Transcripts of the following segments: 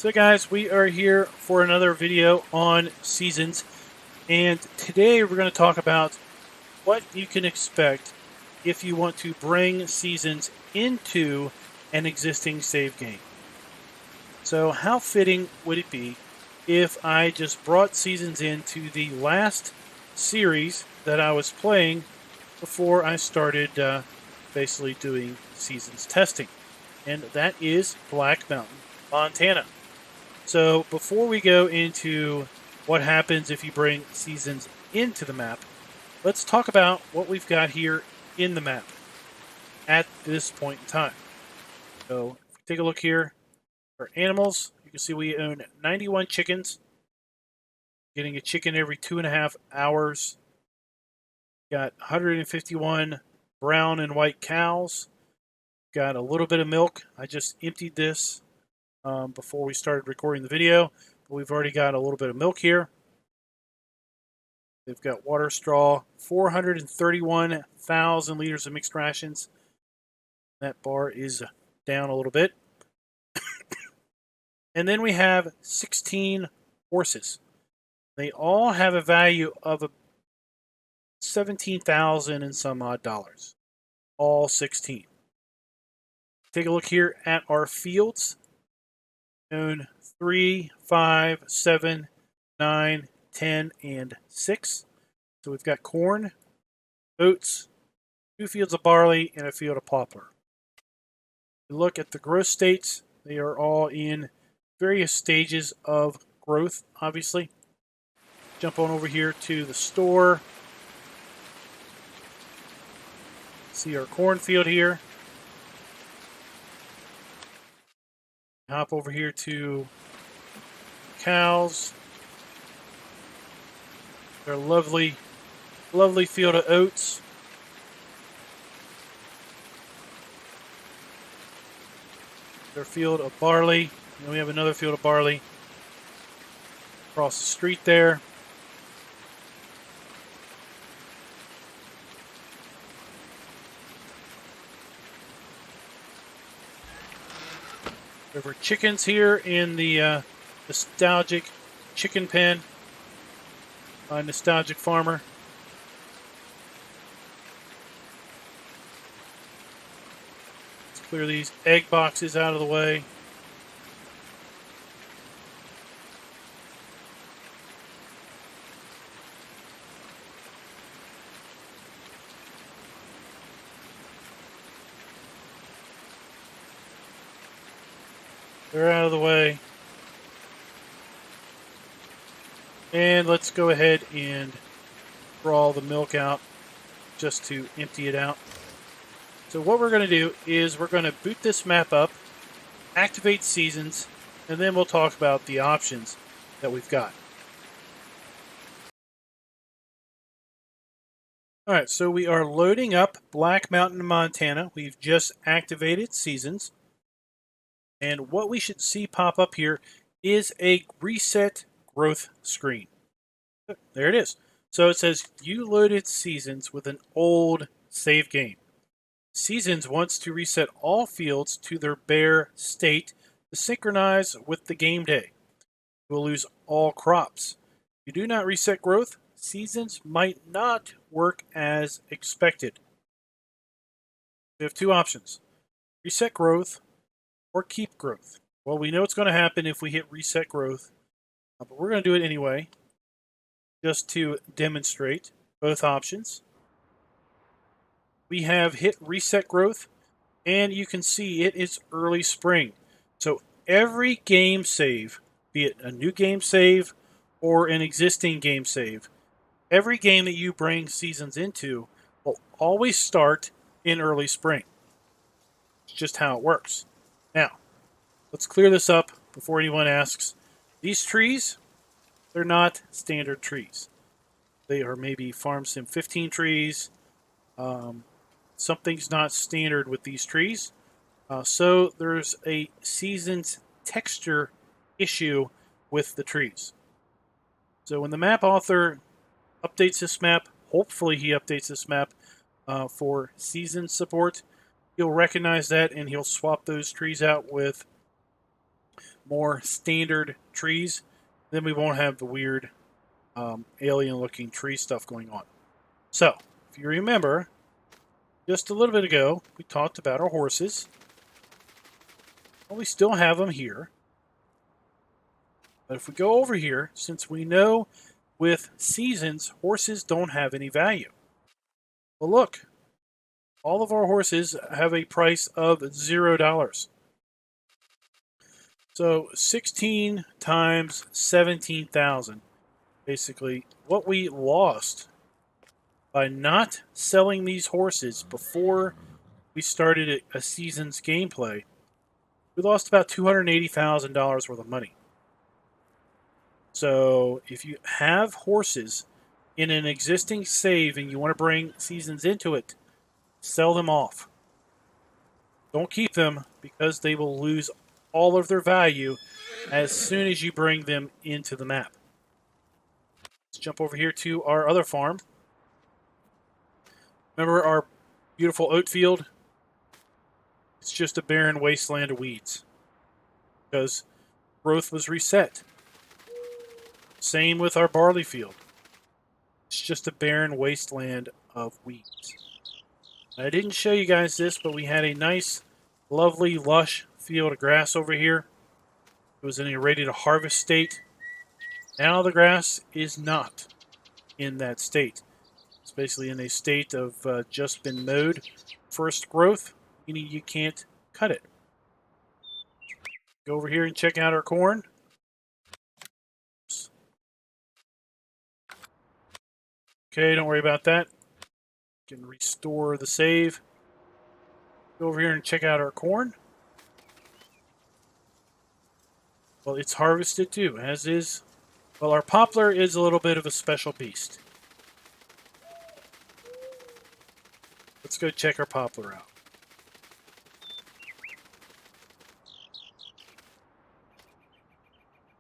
So guys, we are here for another video on seasons, and today we're going to talk about what you can expect if you want to bring seasons into an existing save game. So how fitting would it be if I just brought seasons into the last series that I was playing before I started basically doing seasons testing, and that is Black Mountain, Montana. So before we go into what happens if you bring seasons into the map, let's talk about what we've got here in the map at this point in time. So if we take a look here for animals, you can see we own 91 chickens, getting a chicken every 2.5 hours. Got 151 brown and white cows. Got a little bit of milk. I just emptied this before we started recording the video, but we've already got a little bit of milk here. They've got water straw, 431,000 liters of mixed rations. That bar is down a little bit. And then we have 16 horses. They all have a value of $17,000 and some odd dollars. All 16. Take a look here at our fields. Own 3, 5, 7, 9, 10, and 6. So we've got corn, oats, 2 fields of barley, and a field of poplar. We look at the growth states. They are all in various stages of growth, obviously. Jump on over here to the store. See our cornfield here. Hop over here to cows. Their lovely, lovely field of oats. Their field of barley. And we have another field of barley across the street there. We have our chickens here in the nostalgic chicken pen by Nostalgic Farmer. Let's clear these egg boxes out of the way. They're out of the way. And let's go ahead and draw the milk out just to empty it out. So what we're going to do is we're going to boot this map up, activate seasons, and then we'll talk about the options that we've got. Alright, so we are loading up Black Mountain, Montana. We've just activated seasons. And what we should see pop up here is a reset growth screen. There it is. So it says you loaded seasons with an old save game. Seasons wants to reset all fields to their bare state to synchronize with the game day. You will lose all crops. If you do not reset growth, seasons might not work as expected. We have two options. Reset growth or keep growth. Well, we know it's going to happen if we hit reset growth, but we're going to do it anyway, just to demonstrate both options. We have hit reset growth, and you can see it is early spring. So every game save, be it a new game save or an existing game save, every game that you bring seasons into will always start in early spring. It's just how it works. Now, let's clear this up before anyone asks. These trees, they're not standard trees. They are maybe Farm Sim 15 trees. Something's not standard with these trees. So there's a season's texture issue with the trees. So when the map author updates this map, hopefully he updates this map for season support, he'll recognize that and he'll swap those trees out with more standard trees, then we won't have the weird alien-looking tree stuff going on. So, if you remember, just a little bit ago, we talked about our horses. Well, we still have them here. But if we go over here, since we know with seasons, horses don't have any value. Well, look, all of our horses have a price of $0. So 16 times 17,000. Basically, what we lost by not selling these horses before we started a season's gameplay, we lost about $280,000 worth of money. So if you have horses in an existing save and you want to bring seasons into it, sell them off. Don't keep them because they will lose all of their value as soon as you bring them into the map. Let's jump over here to our other farm. Remember our beautiful oat field? It's just a barren wasteland of weeds because growth was reset. Same with our barley field. It's just a barren wasteland of weeds. I didn't show you guys this, but we had a nice, lovely, lush field of grass over here. It was in a ready to harvest state. Now the grass is not in that state. It's basically in a state of just been mowed. First growth, meaning you can't cut it. Go over here and check out our corn. Okay, don't worry about that. You can restore the save. Go over here and check out our corn. Well, it's harvested too, as is. Well, our poplar is a little bit of a special beast. Let's go check our poplar out.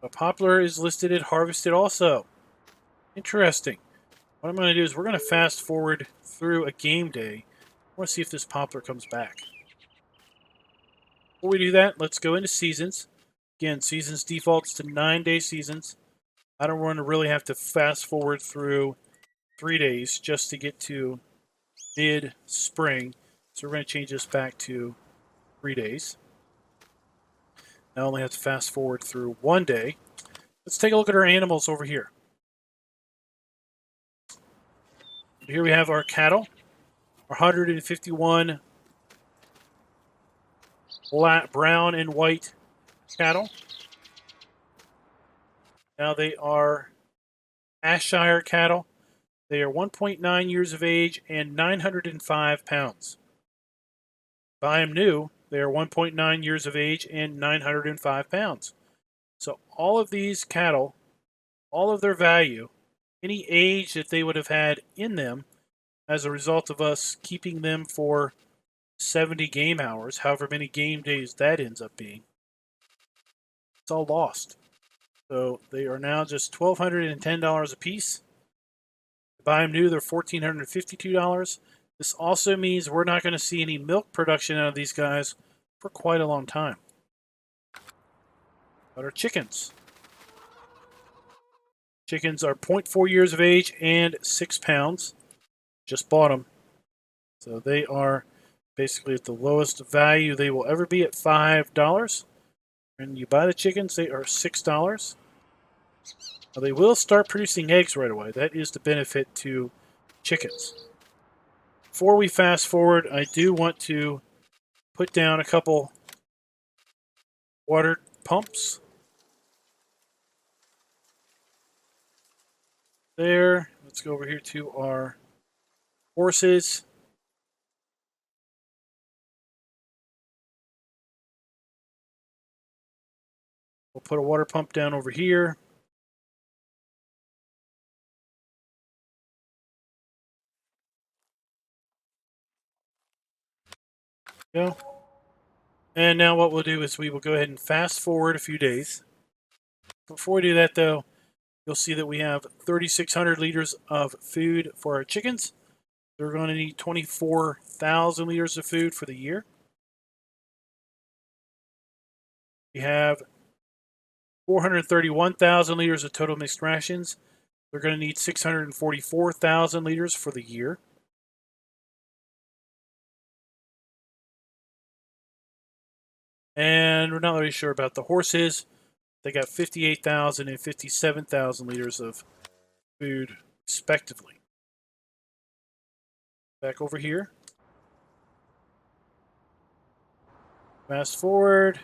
A poplar is listed at harvested also. Interesting. What I'm going to do is we're going to fast forward through a game day. I want to see if this poplar comes back. Before we do that, let's go into seasons. Again, seasons defaults to 9-day seasons. I don't want to really have to fast forward through 3 days just to get to mid-spring. So we're going to change this back to 3 days. I only have to fast forward through 1 day. Let's take a look at our animals over here. Here we have our cattle, our 151 brown and white cattle. Now they are Ashire cattle. They are 1.9 years of age and 905 pounds. Buy them new, they are 1.9 years of age and 905 pounds. So all of these cattle, all of their value, any age that they would have had in them as a result of us keeping them for 70 game hours, however many game days that ends up being, it's all lost. So they are now just $1,210 a piece. To buy them new, they're $1,452. This also means we're not going to see any milk production out of these guys for quite a long time. But our chickens. Chickens are 0.4 years of age and 6 pounds. Just bought them. So they are basically at the lowest value they will ever be at $5. When you buy the chickens, they are $6. Now they will start producing eggs right away. That is the benefit to chickens. Before we fast forward, I do want to put down a couple water pumps. There. Let's go over here to our horses. We'll put a water pump down over here. Go. And now what we'll do is we will go ahead and fast forward a few days. Before we do that, though, you'll see that we have 3,600 liters of food for our chickens. They're going to need 24,000 liters of food for the year. We have 431,000 liters of total mixed rations. They're going to need 644,000 liters for the year. And we're not really sure about the horses. They got 58,000 and 57,000 liters of food, respectively. Back over here. Fast forward.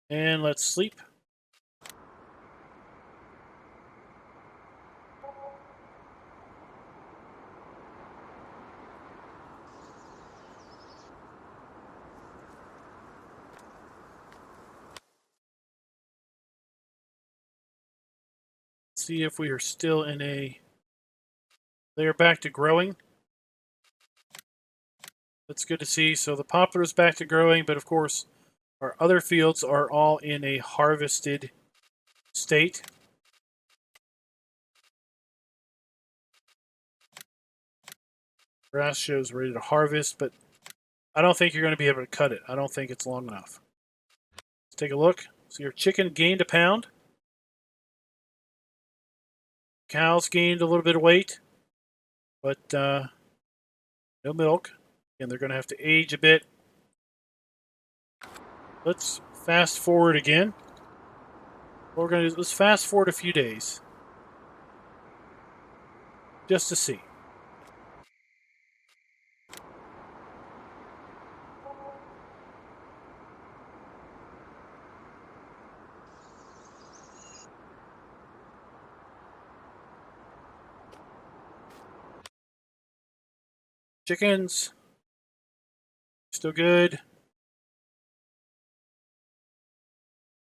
And let's sleep. See if we are still in a... They are back to growing. That's good to see. So the poplar is back to growing, but of course, our other fields are all in a harvested state. Grass shows ready to harvest, but I don't think you're going to be able to cut it. I don't think it's long enough. Let's take a look. So your chicken gained a pound. Cows gained a little bit of weight, but no milk. And they're going to have to age a bit. Let's fast forward again. What we're going to do, let's fast forward a few days. Just to see. Chickens, still good.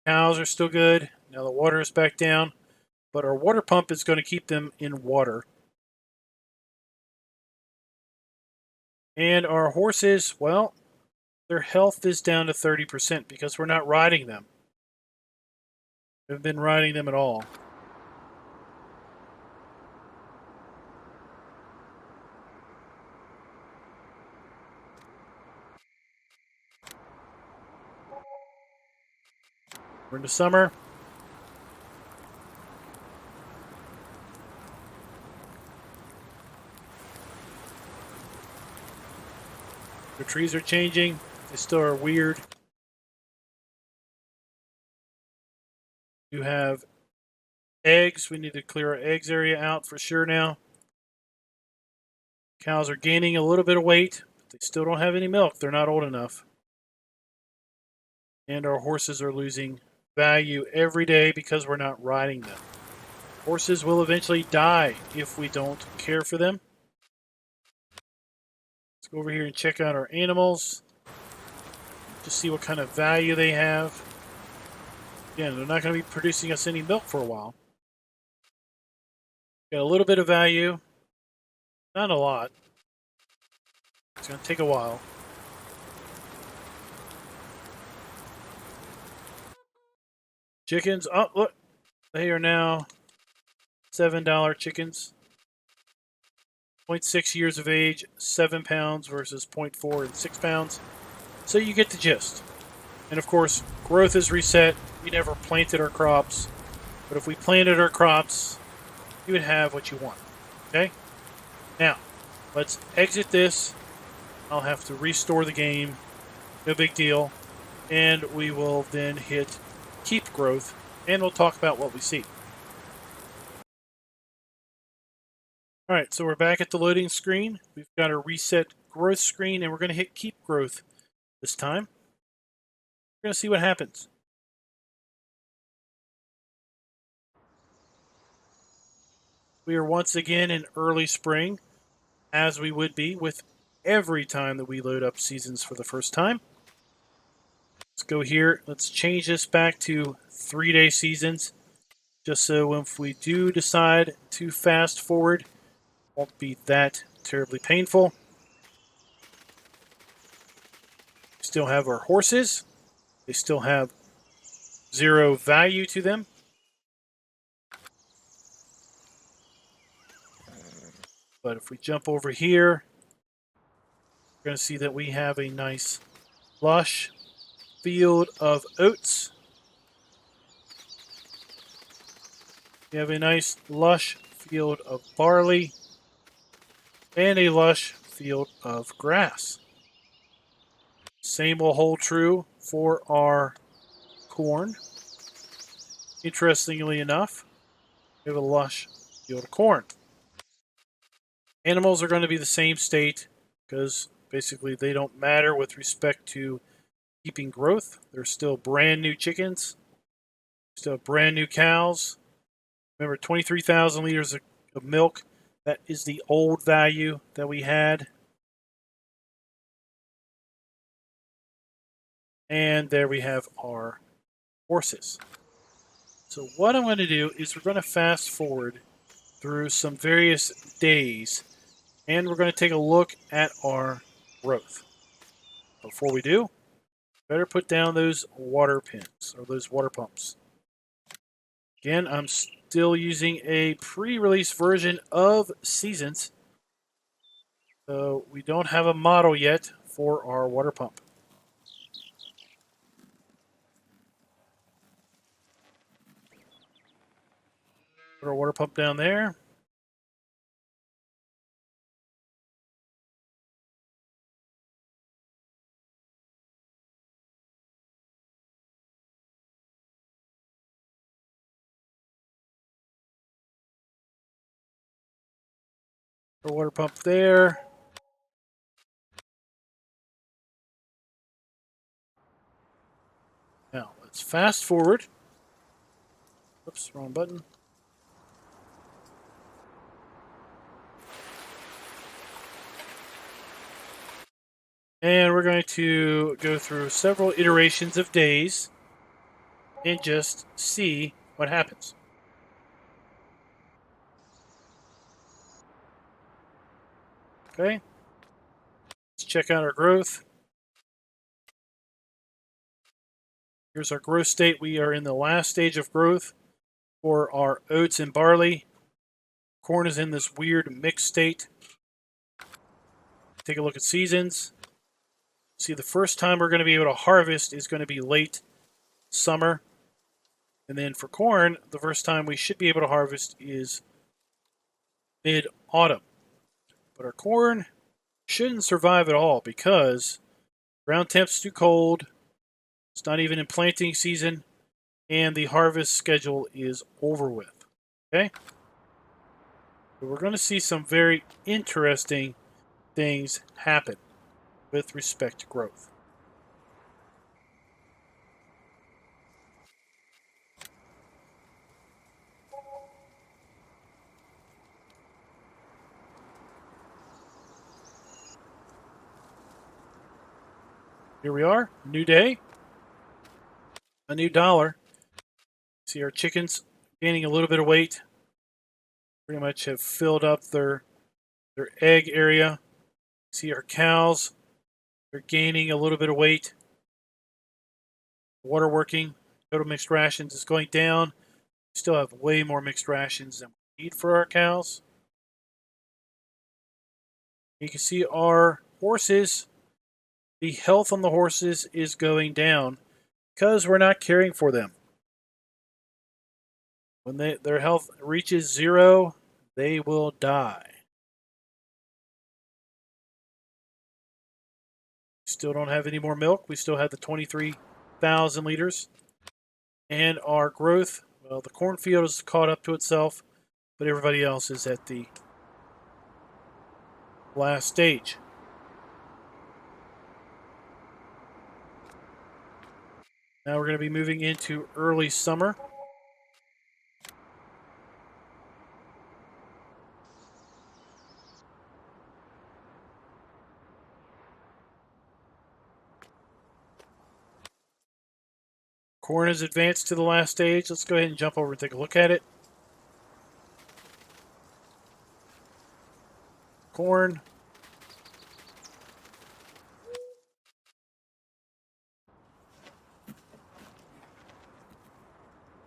Cows are still good. Now the water is back down, but our water pump is going to keep them in water. And our horses, well, their health is down to 30% because we're not riding them. We haven't been riding them at all. We're into summer. The trees are changing. They still are weird. You have eggs. We need to clear our eggs area out for sure now. Cows are gaining a little bit of weight, but they still don't have any milk. They're not old enough. And our horses are losing value every day because we're not riding them. Horses will eventually die if we don't care for them. Let's go over here and check out our animals. Just see what kind of value they have. Again, they're not going to be producing us any milk for a while. Got a little bit of value. Not a lot. It's going to take a while. Chickens. Oh, look. They are now $7 chickens. 0.6 years of age, 7 pounds versus 0.4 and 6 pounds. So you get the gist. And of course, growth is reset. We never planted our crops. But if we planted our crops, you would have what you want. Okay? Now, let's exit this. I'll have to restore the game. No big deal. And we will then hit keep growth. And we'll talk about what we see. Alright, so we're back at the loading screen. We've got a reset growth screen, and we're going to hit keep growth this time. We're going to see what happens. We are once again in early spring, as we would be with every time that we load up seasons for the first time. Let's go here. Let's change this back to 3-day seasons, just so if we do decide to fast forward, it won't be that terribly painful. We still have our horses. They still have 0 value to them. But if we jump over here, we're going to see that we have a nice lush. field of oats. We have a nice lush field of barley and a lush field of grass. Same will hold true for our corn. Interestingly enough, we have a lush field of corn. Animals are going to be the same state because basically they don't matter with respect to keeping growth. They're still brand new chickens, still brand new cows. Remember, 23,000 liters of milk. That is the old value that we had. And there we have our horses. So what I'm going to do is we're going to fast forward through some various days, and we're going to take a look at our growth. Before we do, better put down those water pins or those water pumps. Again, I'm still using a pre-release version of Seasons, so we don't have a model yet for our water pump. Put our water pump down there. Our water pump there. Now, let's fast forward. Oops, wrong button. And we're going to go through several iterations of days and just see what happens. Okay. Let's check out our growth. Here's our growth state. We are in the last stage of growth for our oats and barley. Corn is in this weird mixed state. Take a look at seasons. See, the first time we're going to be able to harvest is going to be late summer. And then for corn, the first time we should be able to harvest is mid-autumn. But our corn shouldn't survive at all because ground temp's too cold. It's not even in planting season. And the harvest schedule is over with. Okay? So we're going to see some very interesting things happen with respect to growth. Here we are, new day, a new dollar. See our chickens gaining a little bit of weight. Pretty much have filled up their egg area. See our cows, they're gaining a little bit of weight. Water working, total mixed rations is going down. We still have way more mixed rations than we need for our cows. You can see our horses, the health on the horses is going down because we're not caring for them. When their health reaches 0, they will die. Still don't have any more milk. We still have the 23,000 liters. And our growth, well, the cornfield is caught up to itself, but everybody else is at the last stage. Now we're going to be moving into early summer. Corn is advanced to the last stage. Let's go ahead and jump over and take a look at it. Corn.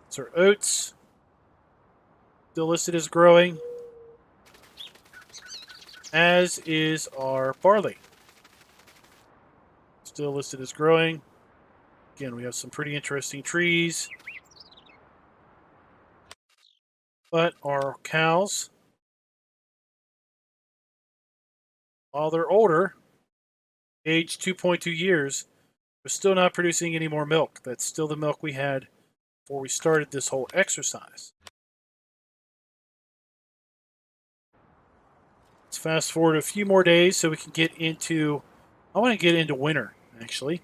It's our oats. Still listed as growing. As is our barley. Still listed as growing. Again, we have some pretty interesting trees. But our cows, while they're older, age 2.2 years, we're still not producing any more milk. That's still the milk we had before we started this whole exercise. Let's fast forward a few more days so we can get into... I want to get into winter, actually.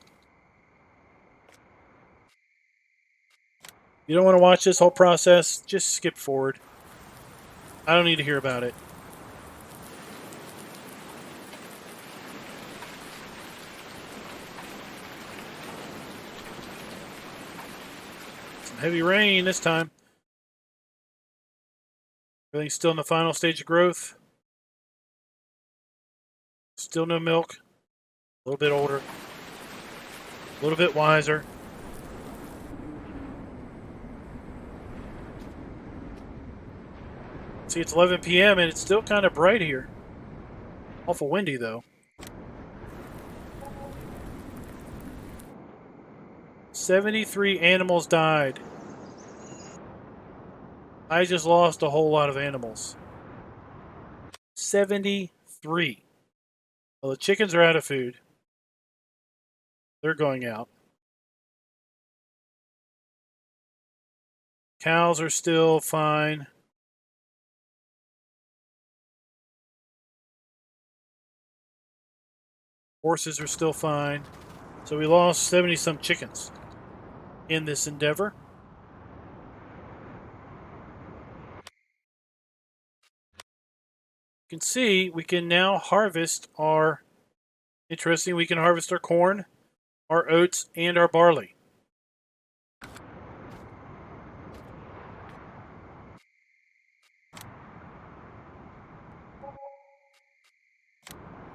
You don't want to watch this whole process, just skip forward. I don't need to hear about it. Some heavy rain this time. Everything's still in the final stage of growth. Still no milk. A little bit older. A little bit wiser. See, it's 11 p.m. and it's still kind of bright here. Awful windy, though. 73 animals died. I just lost a whole lot of animals. 73. Well, the chickens are out of food. They're going out. Cows are still fine. Horses are still fine. So we lost 70-some chickens in this endeavor. You can see we can now harvest our... Interesting, we can harvest our corn, our oats, and our barley.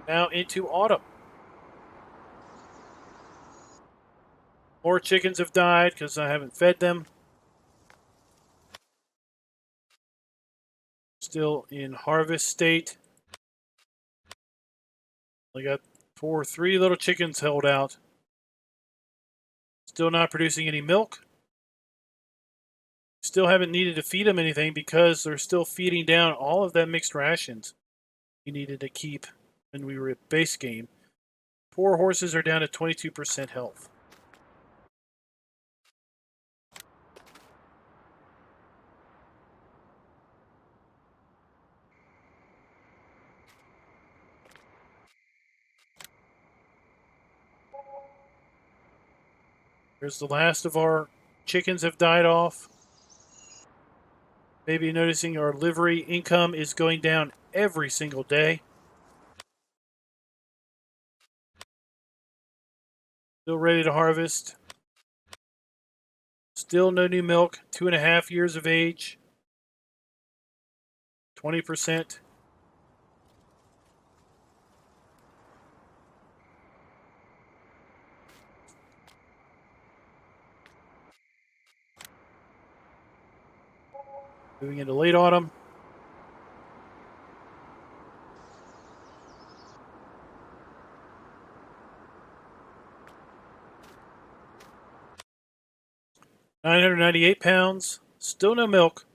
Now into autumn. More chickens have died because I haven't fed them. Still in harvest state. I got three little chickens held out. Still not producing any milk. Still haven't needed to feed them anything because they're still feeding down all of that mixed rations we needed to keep when we were at base game. Poor horses are down to 22% health. There's the last of our chickens have died off. Maybe noticing our livery income is going down every single day. Still ready to harvest. Still no new milk. 2.5 years of age. 20%. Moving into late autumn. £998. Still no milk.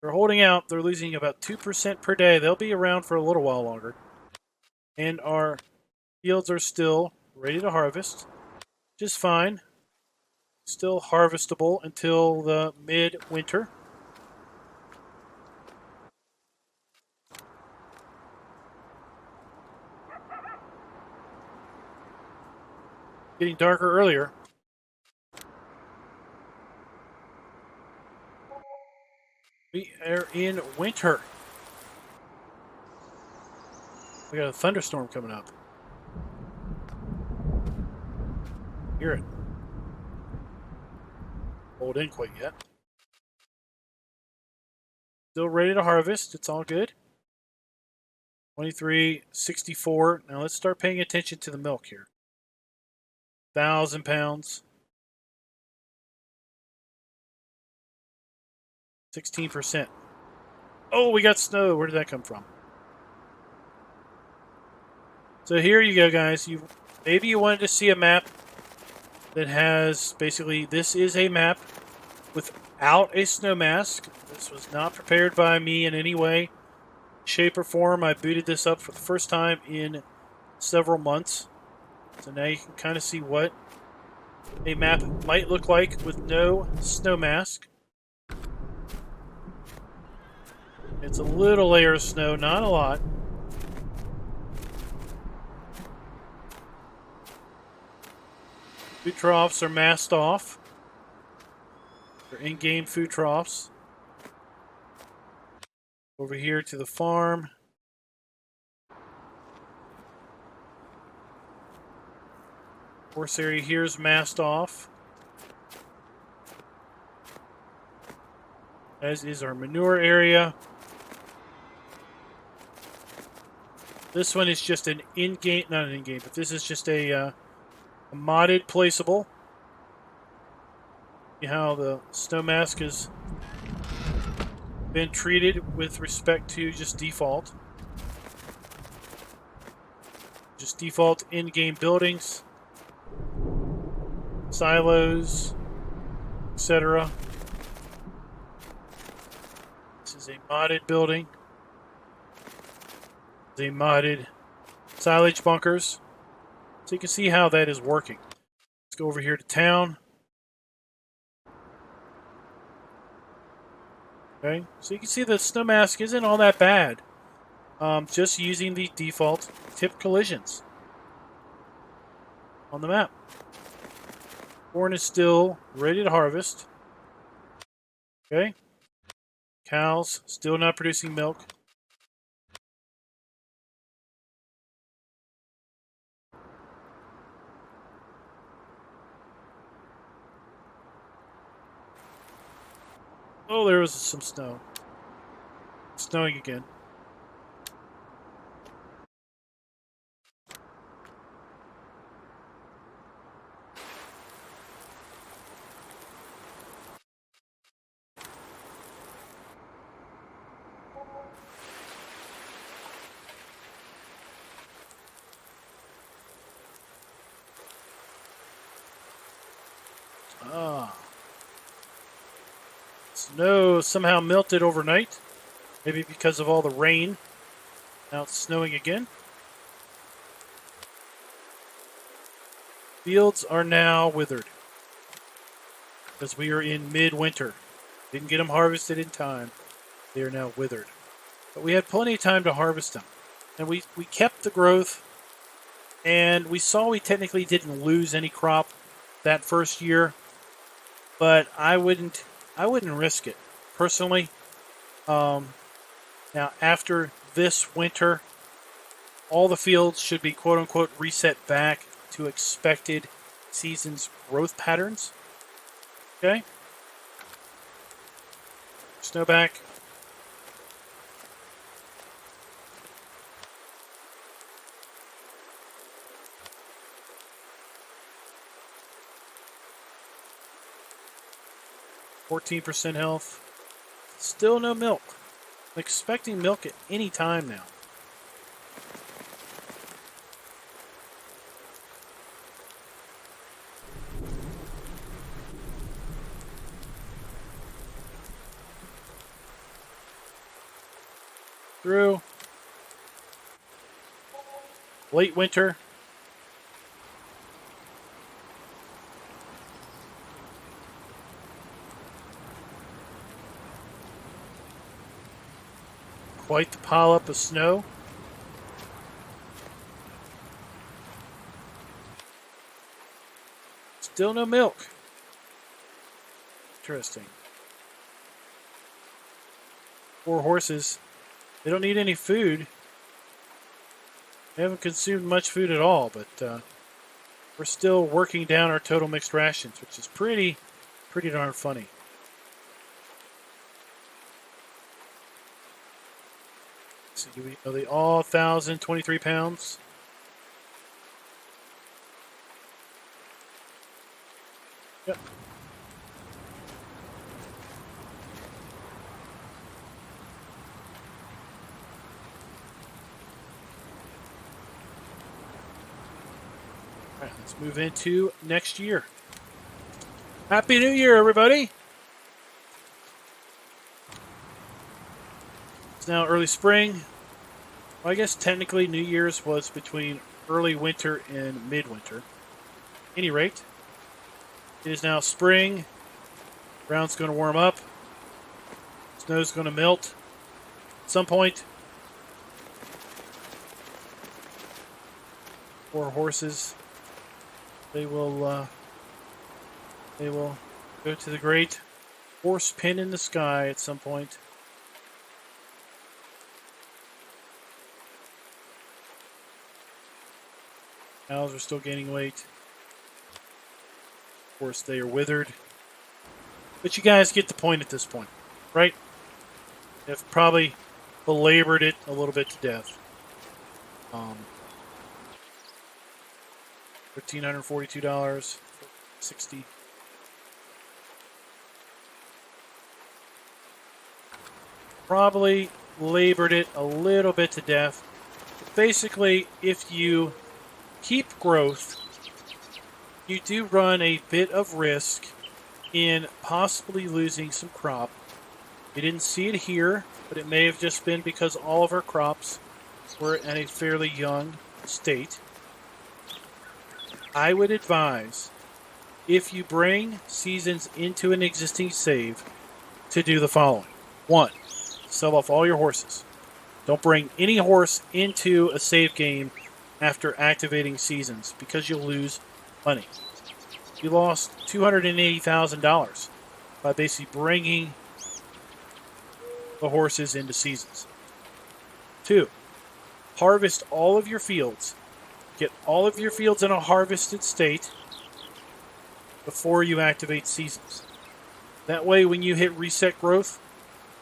They're holding out. They're losing about 2% per day. They'll be around for a little while longer. And our fields are still ready to harvest. Just fine. Still harvestable until the mid-winter. Getting darker earlier. We are in winter. We got a thunderstorm coming up. Hear it. Hold in quite yet. Still ready to harvest. It's all good. 23.64. Now let's start paying attention to the milk here. 1,000 pounds. 16%. Oh, we got snow. Where did that come from? So here you go, guys. Maybe you wanted to see a map that has basically, this is a map without a snow mask. This was not prepared by me in any way, shape, or form. I booted this up for the first time in several months. So now you can kind of see what a map might look like with no snow mask. It's a little layer of snow, not a lot. Food troughs are masked off. They're in-game food troughs. Over here to the farm. Horse area here is masked off. As is our manure area. This one is just an in-game, not an in-game, but this is just a modded placeable. See how the snow mask has been treated with respect to just default. Just default in-game buildings, silos, etc. This is a modded building. They modded silage bunkers. So you can see how that is working. Let's go over here to town. Okay, so you can see the snow mask isn't all that bad. Just using the default tip collisions on the map. Corn is still ready to harvest. Okay. Cows still not producing milk. Oh, there was some snow. Snowing again. Ah. Snow somehow melted overnight. Maybe because of all the rain. Now it's snowing again. Fields are now withered. Because we are in midwinter. Didn't get them harvested in time. They are now withered. But we had plenty of time to harvest them. And we kept the growth. And we saw we technically didn't lose any crop that first year. But I wouldn't risk it. Personally. Now, after this winter, all the fields should be quote-unquote reset back to expected season's growth patterns. Okay? Snowback. %, health. Still no milk. I'm expecting milk at any time now. Through. Late winter. Quite the pile up of snow. Still no milk. Interesting. Poor horses. They don't need any food. They haven't consumed much food at all, but we're still working down our total mixed rations, which is pretty darn funny. So are they all 1,023 pounds? Yep. All right, let's move into next year. Happy New Year, everybody! It's now early spring. Well, I guess technically New Year's was between early winter and midwinter. At any rate, it is now spring. Ground's going to warm up. Snow's going to melt at some point. Poor horses. They will go to the great horse pen in the sky at some point. Cows are still gaining weight. Of course, they are withered. But you guys get the point at this point, right? I've probably belabored it a little bit to death. $1,342, $60. Probably labored it a little bit to death. But basically, if you keep growth, you do run a bit of risk in possibly losing some crop. You didn't see it here, but it may have just been because all of our crops were in a fairly young state. I would advise, if you bring seasons into an existing save, to do the following. 1, sell off all your horses. Don't bring any horse into a save game after activating seasons, because you'll lose money. You lost $280,000 by basically bringing the horses into seasons. 2, harvest all of your fields. Get all of your fields in a harvested state before you activate seasons. That way, when you hit reset growth,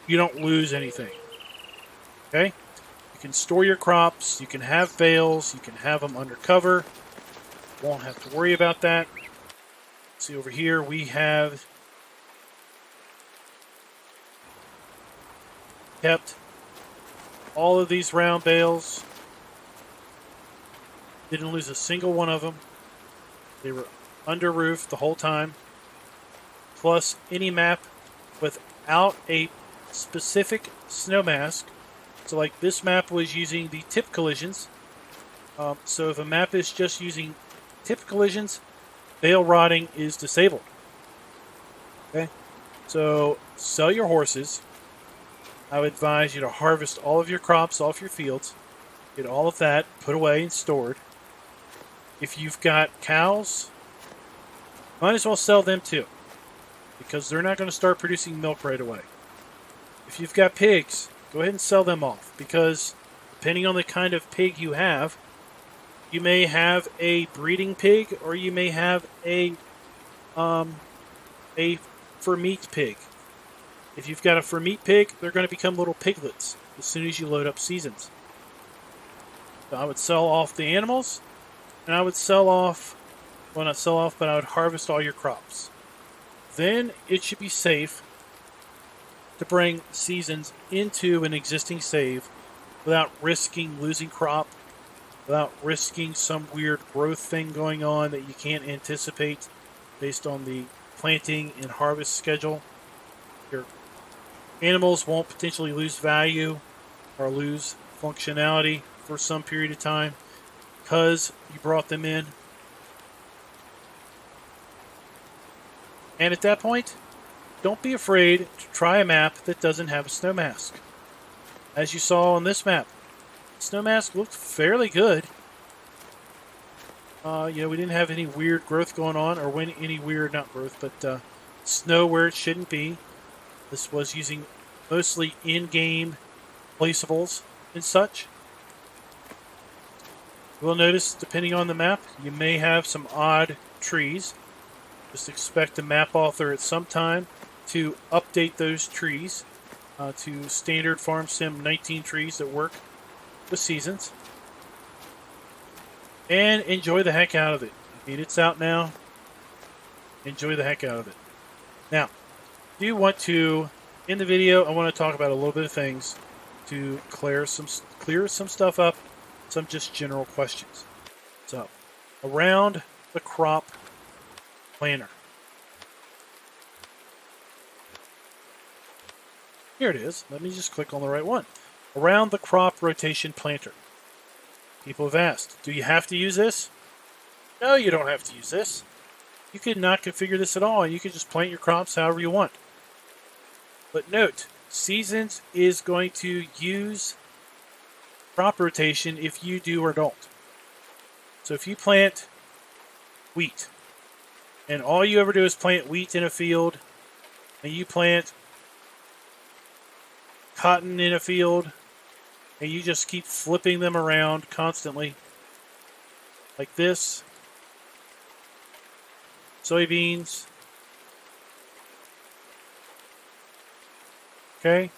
you don't lose anything. Okay? You can store your crops, you can have bales, you can have them under cover. Won't have to worry about that. See over here, we have kept all of these round bales. Didn't lose a single one of them. They were under roof the whole time. Plus any map without a specific snow mask. So like this map was using the tip collisions. So if a map is just using tip collisions, bale rotting is disabled. Okay? So sell your horses. I would advise you to harvest all of your crops off your fields. Get all of that put away and stored. If you've got cows, might as well sell them too, because they're not going to start producing milk right away. If you've got pigs, go ahead and sell them off, because depending on the kind of pig you have, you may have a breeding pig or you may have a for meat pig. If you've got a for meat pig, they're going to become little piglets as soon as you load up seasons. So I would sell off the animals. And I would sell off, well, not sell off, but I would harvest all your crops. Then it should be safe to bring seasons into an existing save without risking losing crop, without risking some weird growth thing going on that you can't anticipate based on the planting and harvest schedule. Your animals won't potentially lose value or lose functionality for some period of time because you brought them in. And at that point, don't be afraid to try a map that doesn't have a snow mask. As you saw on this map, the snow mask looked fairly good. We didn't have any weird growth going on, or any weird, not growth, but snow where it shouldn't be. This was using mostly in-game placeables and such. You will notice, depending on the map, you may have some odd trees. Just expect the map author at some time to update those trees to standard Farm Sim 19 trees that work with seasons. And enjoy the heck out of it. I mean, it's out now. Enjoy the heck out of it. Now, do you want to, in the video, I want to talk about a little bit of things to clear some stuff up, some just general questions. So, around the crop planter. Here it is. Let me just click on the right one. Around the crop rotation planter. People have asked, do you have to use this? No, you don't have to use this. You could not configure this at all, and you can just plant your crops however you want. But note, Seasons is going to use crop rotation if you do or don't. So if you plant wheat, and all you ever do is plant wheat in a field, and you plant cotton in a field, and you just keep flipping them around constantly, like this, soybeans, okay,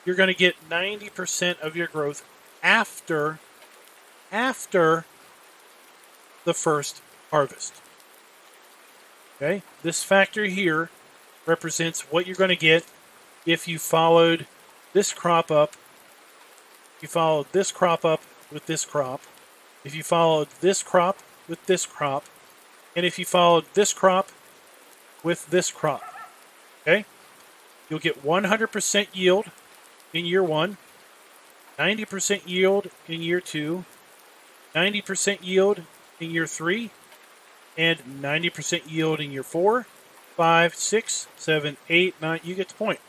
you're going to get 90% of your growth after the first harvest. Okay, this factor here represents what you're going to get if you followed this crop up. You followed this crop up with this crop. If you followed this crop with this crop, and if you followed this crop with this crop, okay, you'll get 100% yield in year 1, 90% yield in year 2, 90% yield in year 3, and 90% yield in year 4, 5, 6, 7, 8, 9. You get the point.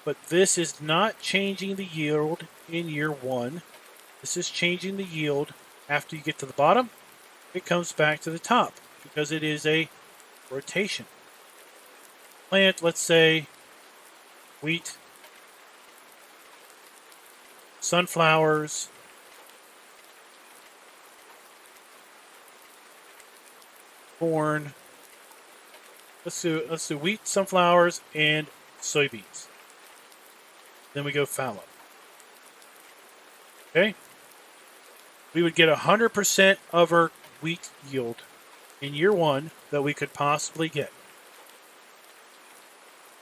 But this is not changing the yield in year 1. This is changing the yield after you get to the bottom. It comes back to the top because it is a rotation. Plant, let's say, wheat, sunflowers, corn. Let's do wheat, sunflowers, and soybeans. Then we go fallow. Okay? We would get 100% of our wheat yield in year 1 that we could possibly get.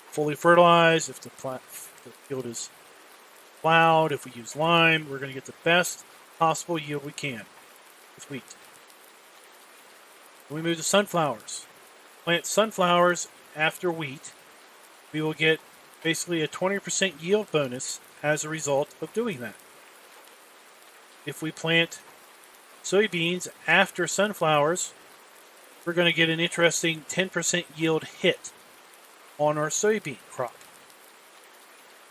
Fully fertilized, if the field is plowed, if we use lime, we're going to get the best possible yield we can with wheat. When we move to sunflowers, plant sunflowers after wheat, we will get basically a 20% yield bonus as a result of doing that. If we plant soybeans after sunflowers, we're going to get an interesting 10% yield hit on our soybean crop.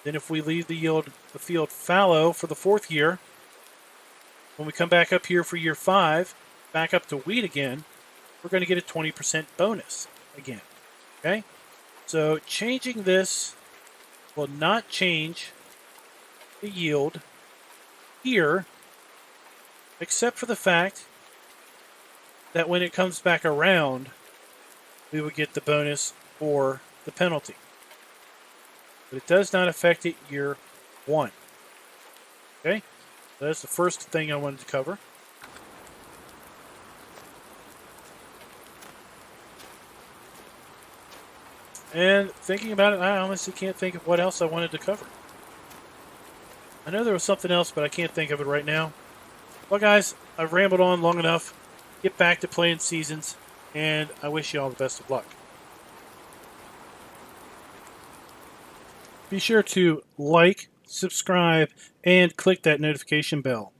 Then if we leave the field fallow for the 4th year, when we come back up here for year 5, back up to wheat again, we're going to get a 20% bonus again. Okay? So changing this will not change the yield here, except for the fact that when it comes back around, we would get the bonus or the penalty. But it does not affect it year 1. Okay? So that's the first thing I wanted to cover. And thinking about it, I honestly can't think of what else I wanted to cover. I know there was something else, but I can't think of it right now. Well, guys, I've rambled on long enough. Get back to playing Seasons, and I wish you all the best of luck. Be sure to like, subscribe, and click that notification bell.